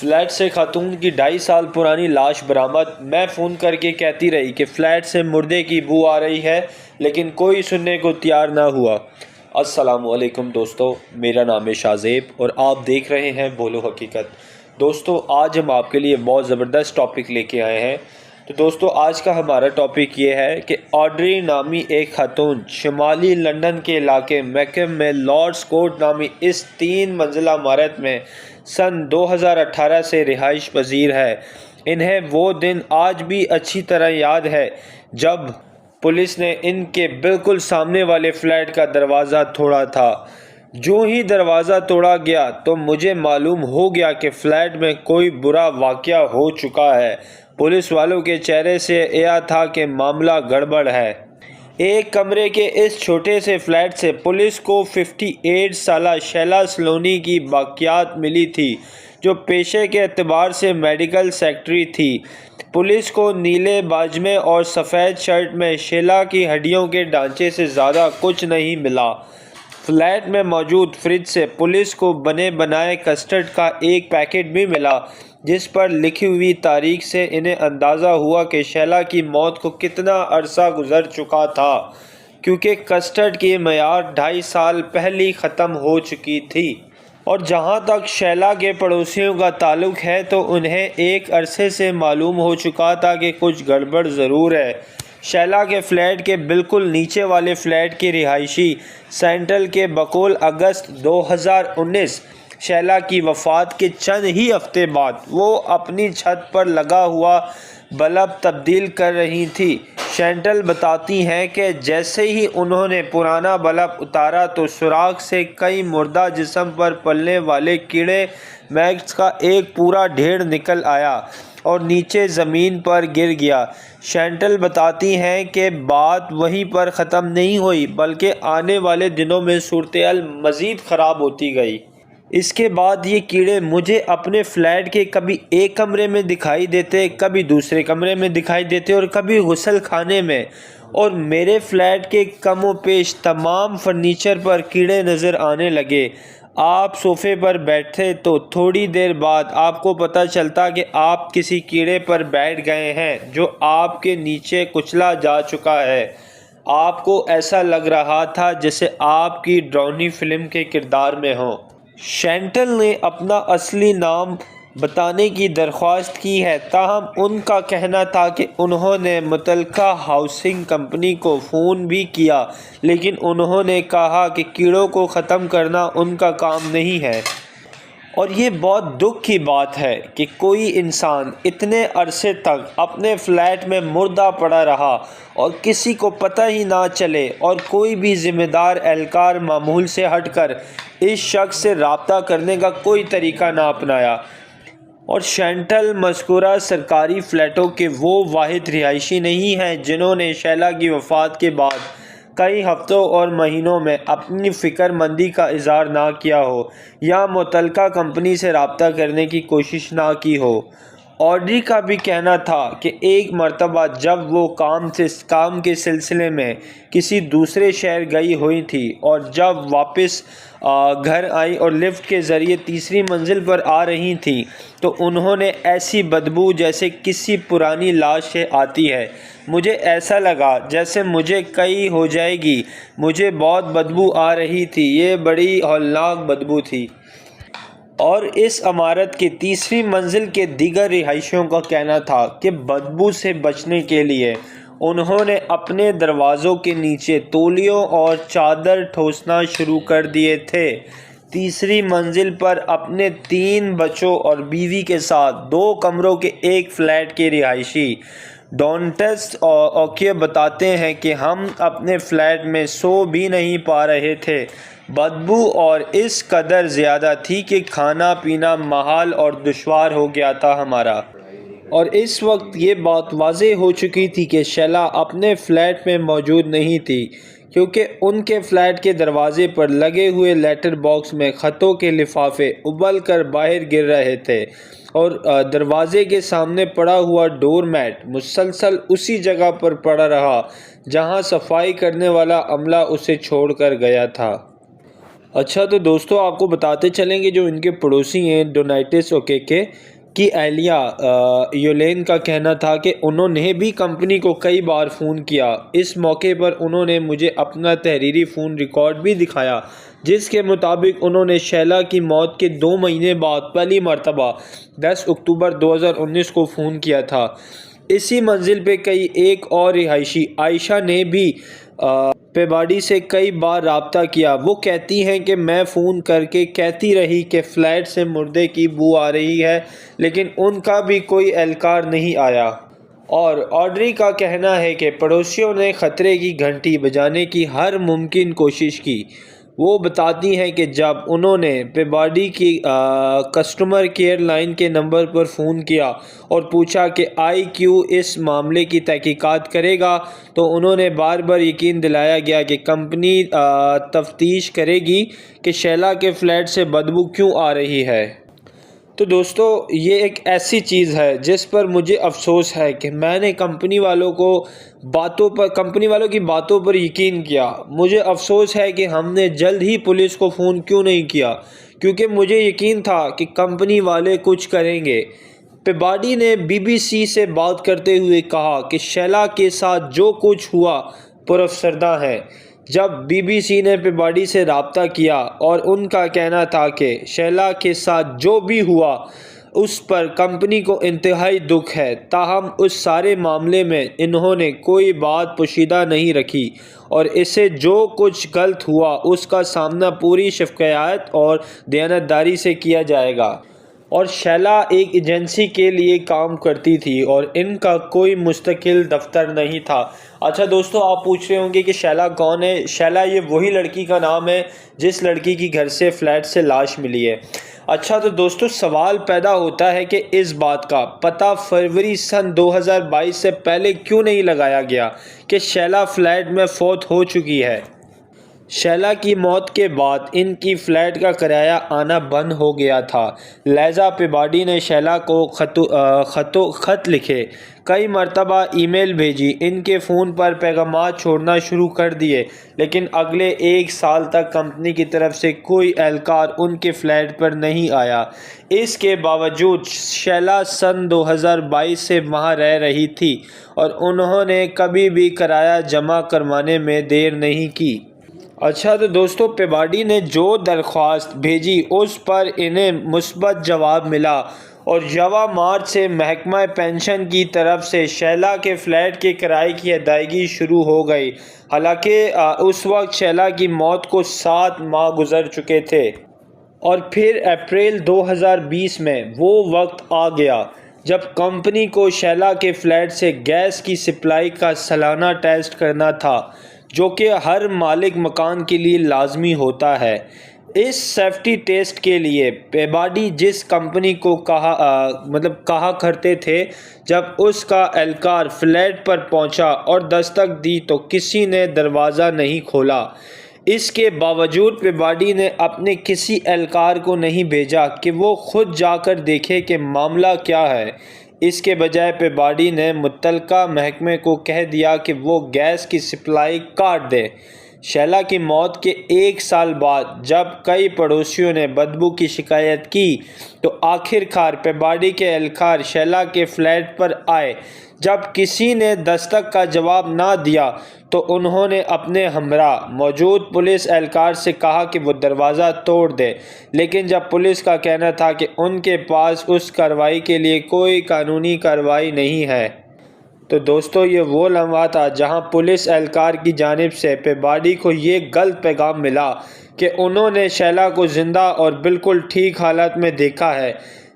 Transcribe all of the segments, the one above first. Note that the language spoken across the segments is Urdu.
فلیٹ سے خاتون کی 2.5 سال پرانی لاش برآمد۔ میں فون کر کے کہتی رہی کہ فلیٹ سے مردے کی بو آ رہی ہے، لیکن کوئی سننے کو تیار نہ ہوا۔ السلام علیکم دوستو، میرا نام ہے شاہزیب اور آپ دیکھ رہے ہیں بولو حقیقت۔ دوستو، آج ہم آپ کے لیے بہت زبردست ٹاپک لے کے آئے ہیں۔ تو دوستو، آج کا ہمارا ٹاپک یہ ہے کہ آڈری نامی ایک خاتون شمالی لندن کے علاقے میکم میں لارڈس کورٹ نامی اس 3 منزلہ عمارت میں سن 2018 سے رہائش پذیر ہے۔ انہیں وہ دن آج بھی اچھی طرح یاد ہے جب پولیس نے ان کے بالکل سامنے والے فلیٹ کا دروازہ توڑا تھا۔ جو ہی دروازہ توڑا گیا تو مجھے معلوم ہو گیا کہ فلیٹ میں کوئی برا واقعہ ہو چکا ہے۔ پولیس والوں کے چہرے سے یہ تھا کہ معاملہ گڑبڑ ہے۔ ایک کمرے کے اس چھوٹے سے فلیٹ سے پولیس کو 58 سالہ شیلا سلونی کی باقیات ملی تھی، جو پیشے کے اعتبار سے میڈیکل سیکرٹری تھی۔ پولیس کو نیلے باجمے اور سفید شرٹ میں شیلا کی ہڈیوں کے ڈھانچے سے زیادہ کچھ نہیں ملا۔ فلیٹ میں موجود فریج سے پولیس کو بنے بنائے کسٹرڈ کا ایک پیکٹ بھی ملا، جس پر لکھی ہوئی تاریخ سے انہیں اندازہ ہوا کہ شیلا کی موت کو کتنا عرصہ گزر چکا تھا، کیونکہ کسٹرڈ کی معیار 2.5 سال پہلے ختم ہو چکی تھی۔ اور جہاں تک شیلا کے پڑوسیوں کا تعلق ہے تو انہیں ایک عرصے سے معلوم ہو چکا تھا کہ کچھ گڑبڑ ضرور ہے۔ شیلا کے فلیٹ کے بالکل نیچے والے فلیٹ کے رہائشی سینٹرل کے بقول اگست 2019 شیلا کی وفات کے چند ہی ہفتے بعد وہ اپنی چھت پر لگا ہوا بلب تبدیل کر رہی تھی۔ شینٹل بتاتی ہیں کہ جیسے ہی انہوں نے پرانا بلب اتارا تو سوراخ سے کئی مردہ جسم پر پلنے والے کیڑے میگز کا ایک پورا ڈھیر نکل آیا اور نیچے زمین پر گر گیا۔ شینٹل بتاتی ہیں کہ بات وہیں پر ختم نہیں ہوئی، بلکہ آنے والے دنوں میں صورتحال مزید خراب ہوتی گئی۔ اس کے بعد یہ کیڑے مجھے اپنے فلیٹ کے کبھی ایک کمرے میں دکھائی دیتے، کبھی دوسرے کمرے میں دکھائی دیتے اور کبھی غسل خانے میں، اور میرے فلیٹ کے کم و بیش تمام فرنیچر پر کیڑے نظر آنے لگے۔ آپ صوفے پر بیٹھتے تو تھوڑی دیر بعد آپ کو پتہ چلتا کہ آپ کسی کیڑے پر بیٹھ گئے ہیں جو آپ کے نیچے کچلا جا چکا ہے۔ آپ کو ایسا لگ رہا تھا جیسے آپ کی ڈراؤنی فلم کے کردار میں ہوں۔ شینٹل نے اپنا اصلی نام بتانے کی درخواست کی ہے، تاہم ان کا کہنا تھا کہ انہوں نے متعلقہ ہاؤسنگ کمپنی کو فون بھی کیا، لیکن انہوں نے کہا کہ کیڑوں کو ختم کرنا ان کا کام نہیں ہے۔ اور یہ بہت دکھ کی بات ہے کہ کوئی انسان اتنے عرصے تک اپنے فلیٹ میں مردہ پڑا رہا اور کسی کو پتہ ہی نہ چلے، اور کوئی بھی ذمہ دار اہلکار معمول سے ہٹ کر اس شخص سے رابطہ کرنے کا کوئی طریقہ نہ اپنایا۔ اور شینٹل مذکورہ سرکاری فلیٹوں کے وہ واحد رہائشی نہیں ہیں جنہوں نے شیلا کی وفات کے بعد کئی ہفتوں اور مہینوں میں اپنی فکر مندی کا اظہار نہ کیا ہو یا متعلقہ کمپنی سے رابطہ کرنے کی کوشش نہ کی ہو۔ آڈری کا بھی کہنا تھا کہ ایک مرتبہ جب وہ کام کے سلسلے میں کسی دوسرے شہر گئی ہوئی تھی اور جب واپس گھر آئی اور لفٹ کے ذریعے تیسری منزل پر آ رہی تھی تو انہوں نے ایسی بدبو جیسے کسی پرانی لاش سے آتی ہے۔ مجھے ایسا لگا جیسے مجھے کئی ہو جائے گی، مجھے بہت بدبو آ رہی تھی، یہ بڑی ہولناک بدبو تھی۔ اور اس عمارت کی تیسری منزل کے دیگر رہائشیوں کا کہنا تھا کہ بدبو سے بچنے کے لیے انہوں نے اپنے دروازوں کے نیچے تولیوں اور چادر ٹھوسنا شروع کر دیے تھے۔ تیسری منزل پر اپنے 3 بچوں اور بیوی کے ساتھ 2 کمروں کے ایک فلیٹ کے رہائشی ڈونٹس اوکیو بتاتے ہیں کہ ہم اپنے فلیٹ میں سو بھی نہیں پا رہے تھے۔ بدبو اور اس قدر زیادہ تھی کہ کھانا پینا محال اور دشوار ہو گیا تھا ہمارا۔ اور اس وقت یہ بات واضح ہو چکی تھی کہ شیلا اپنے فلیٹ میں موجود نہیں تھی، کیونکہ ان کے فلیٹ کے دروازے پر لگے ہوئے لیٹر باکس میں خطوں کے لفافے ابل کر باہر گر رہے تھے، اور دروازے کے سامنے پڑا ہوا ڈور میٹ مسلسل اسی جگہ پر پڑا رہا جہاں صفائی کرنے والا عملہ اسے چھوڑ کر گیا تھا۔ اچھا تو دوستو آپ کو بتاتے چلیں گے جو ان کے پڑوسی ہیں ڈونائٹس اوکیکے کی اہلیہ یولین کا کہنا تھا کہ انہوں نے بھی کمپنی کو کئی بار فون کیا۔ اس موقع پر انہوں نے مجھے اپنا تحریری فون ریکارڈ بھی دکھایا جس کے مطابق انہوں نے شیلا کی موت کے 2 مہینے بعد پہلی مرتبہ 10 اکتوبر 2019 کو فون کیا تھا۔ اسی منزل پہ کئی ایک اور رہائشی عائشہ نے بھی پیباڈی سے کئی بار رابطہ کیا۔ وہ کہتی ہیں کہ میں فون کر کے کہتی رہی کہ فلیٹ سے مردے کی بو آ رہی ہے لیکن ان کا بھی کوئی اہلکار نہیں آیا۔ اور آڈری کا کہنا ہے کہ پڑوسیوں نے خطرے کی گھنٹی بجانے کی ہر ممکن کوشش کی۔ وہ بتاتی ہیں کہ جب انہوں نے پیباڈی کی کسٹمر کیئر لائن کے نمبر پر فون کیا اور پوچھا کہ آئی کیو اس معاملے کی تحقیقات کرے گا تو انہوں نے بار بار یقین دلایا گیا کہ کمپنی تفتیش کرے گی کہ شیلا کے فلیٹ سے بدبو کیوں آ رہی ہے۔ تو دوستو یہ ایک ایسی چیز ہے جس پر مجھے افسوس ہے کہ میں نے کمپنی والوں کی باتوں پر یقین کیا۔ مجھے افسوس ہے کہ ہم نے جلد ہی پولیس کو فون کیوں نہیں کیا کیونکہ مجھے یقین تھا کہ کمپنی والے کچھ کریں گے۔ پیباڈی نے BBC سے بات کرتے ہوئے کہا کہ شیلا کے ساتھ جو کچھ ہوا پرافسردہ ہے۔ جب BBC نے پیباڈی سے رابطہ کیا اور ان کا کہنا تھا کہ شیلا کے ساتھ جو بھی ہوا اس پر کمپنی کو انتہائی دکھ ہے، تاہم اس سارے معاملے میں انہوں نے کوئی بات پوشیدہ نہیں رکھی اور اسے جو کچھ غلط ہوا اس کا سامنا پوری شفقت اور دیانتداری سے کیا جائے گا۔ اور شیلا ایک ایجنسی کے لیے کام کرتی تھی اور ان کا کوئی مستقل دفتر نہیں تھا۔ اچھا دوستو آپ پوچھ رہے ہوں گے کہ شیلا کون ہے؟ شیلا یہ وہی لڑکی کا نام ہے جس لڑکی کی گھر سے فلیٹ سے لاش ملی ہے۔ اچھا تو دوستو سوال پیدا ہوتا ہے کہ اس بات کا پتہ فروری سن 2022 سے پہلے کیوں نہیں لگایا گیا کہ شیلا فلیٹ میں فوت ہو چکی ہے۔ شیلا کی موت کے بعد ان کی فلیٹ کا کرایہ آنا بند ہو گیا تھا، لہذا پیباڈی نے شیلا کو خط لکھے، کئی مرتبہ ای میل بھیجی، ان کے فون پر پیغامات چھوڑنا شروع کر دیے، لیکن اگلے 1 سال تک کمپنی کی طرف سے کوئی اہلکار ان کے فلیٹ پر نہیں آیا۔ اس کے باوجود شیلا سن 2022 سے وہاں رہ رہی تھی اور انہوں نے کبھی بھی کرایہ جمع کروانے میں دیر نہیں کی۔ اچھا تو دوستو پیباڈی نے جو درخواست بھیجی اس پر انہیں مثبت جواب ملا اور یکم مارچ سے محکمہ پنشن کی طرف سے شیلا کے فلیٹ کے کرائے کی ادائیگی شروع ہو گئی، حالانکہ اس وقت شیلا کی موت کو 7 ماہ گزر چکے تھے۔ اور پھر اپریل 2020 میں وہ وقت آ گیا جب کمپنی کو شیلا کے فلیٹ سے گیس کی سپلائی کا سالانہ ٹیسٹ کرنا تھا، جو کہ ہر مالک مکان کے لیے لازمی ہوتا ہے۔ اس سیفٹی ٹیسٹ کے لیے پیباڈی جس کمپنی کو کہا کرتے تھے، جب اس کا اہلکار فلیٹ پر پہنچا اور دستک دی تو کسی نے دروازہ نہیں کھولا۔ اس کے باوجود پیباڈی نے اپنے کسی اہلکار کو نہیں بھیجا کہ وہ خود جا کر دیکھے کہ معاملہ کیا ہے۔ اس کے بجائے پیباڈی نے متعلقہ محکمے کو کہہ دیا کہ وہ گیس کی سپلائی کاٹ دے۔ شیلا کی موت کے 1 سال بعد جب کئی پڑوسیوں نے بدبو کی شکایت کی تو آخر کار پیباڈی کے اہلکار شیلا کے فلیٹ پر آئے۔ جب کسی نے دستک کا جواب نہ دیا تو انہوں نے اپنے ہمراہ موجود پولیس اہلکار سے کہا کہ وہ دروازہ توڑ دے، لیکن جب پولیس کا کہنا تھا کہ ان کے پاس اس کارروائی کے لیے کوئی قانونی کارروائی نہیں ہے۔ تو دوستو یہ وہ لمحہ تھا جہاں پولیس اہلکار کی جانب سے پیباڈی کو یہ غلط پیغام ملا کہ انہوں نے شیلا کو زندہ اور بالکل ٹھیک حالت میں دیکھا ہے۔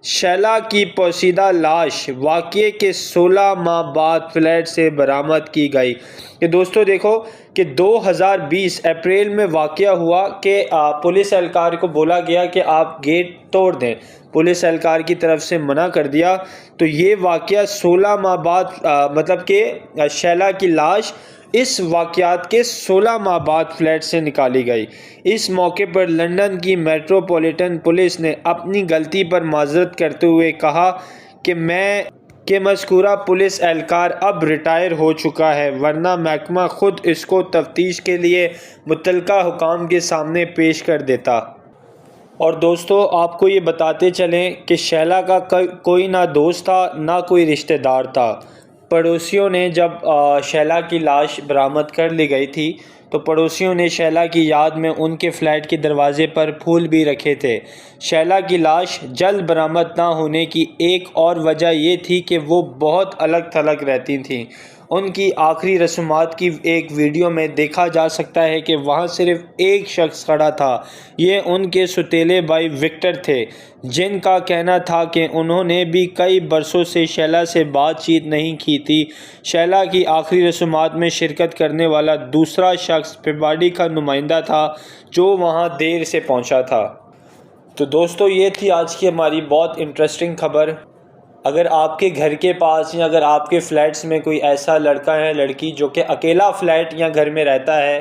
شیلا کی پوسیدہ لاش واقعے کے 16 ماہ بعد فلیٹ سے برآمد کی گئی۔ کہ دوستو دیکھو کہ 2020 اپریل میں واقعہ ہوا کہ پولیس اہلکار کو بولا گیا کہ آپ گیٹ توڑ دیں، پولیس اہلکار کی طرف سے منع کر دیا، تو یہ واقعہ 16 ماہ بعد کہ شیلا کی لاش اس واقعات کے 16 ماہ بعد فلیٹ سے نکالی گئی۔ اس موقع پر لندن کی میٹروپولیٹن پولیس نے اپنی غلطی پر معذرت کرتے ہوئے کہا کہ میں کہ مذکورہ پولیس اہلکار اب ریٹائر ہو چکا ہے، ورنہ محکمہ خود اس کو تفتیش کے لیے متعلقہ حکام کے سامنے پیش کر دیتا۔ اور دوستو، آپ کو یہ بتاتے چلیں کہ شیلا کا کوئی نہ دوست تھا نہ کوئی رشتہ دار تھا۔ پڑوسیوں نے جب شیلا کی لاش برآمد کر لی گئی تھی تو پڑوسیوں نے شیلا کی یاد میں ان کے فلیٹ کے دروازے پر پھول بھی رکھے تھے۔ شیلا کی لاش جلد برآمد نہ ہونے کی ایک اور وجہ یہ تھی کہ وہ بہت الگ تھلگ رہتی تھیں۔ ان کی آخری رسومات کی ایک ویڈیو میں دیکھا جا سکتا ہے کہ وہاں صرف ایک شخص کھڑا تھا۔ یہ ان کے سوتیلے بھائی وکٹر تھے، جن کا کہنا تھا کہ انہوں نے بھی کئی برسوں سے شیلا سے بات چیت نہیں کی تھی۔ شیلا کی آخری رسومات میں شرکت کرنے والا دوسرا شخص پیباڈی کا نمائندہ تھا، جو وہاں دیر سے پہنچا تھا۔ تو دوستو، یہ تھی آج کی ہماری بہت انٹرسٹنگ خبر۔ اگر آپ کے گھر کے پاس یا اگر آپ کے فلیٹس میں کوئی ایسا لڑکا ہے لڑکی جو کہ اکیلا فلیٹ یا گھر میں رہتا ہے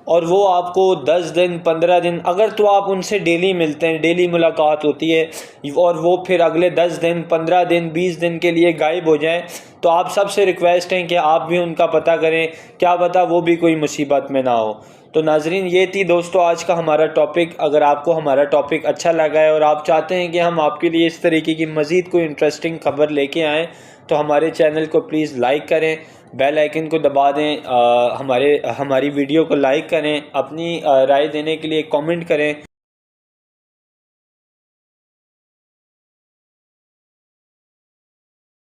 اور وہ آپ کو 10 دن 15 دن، اگر تو آپ ان سے ڈیلی ملتے ہیں، ڈیلی ملاقات ہوتی ہے، اور وہ پھر اگلے 10 دن 15 دن 20 دن کے لیے غائب ہو جائیں، تو آپ سب سے ریکویسٹ ہے کہ آپ بھی ان کا پتہ کریں، کیا پتہ وہ بھی کوئی مصیبت میں نہ ہو۔ تو ناظرین، یہ تھی دوستو آج کا ہمارا ٹاپک۔ اگر آپ کو ہمارا ٹاپک اچھا لگا ہے اور آپ چاہتے ہیں کہ ہم آپ کے لیے اس طریقے کی مزید کوئی انٹرسٹنگ خبر لے کے آئیں، تو ہمارے چینل کو پلیز لائک کریں، بیل آئیکن کو دبا دیں، ہماری ویڈیو کو لائک کریں، اپنی رائے دینے کے لیے کامنٹ کریں۔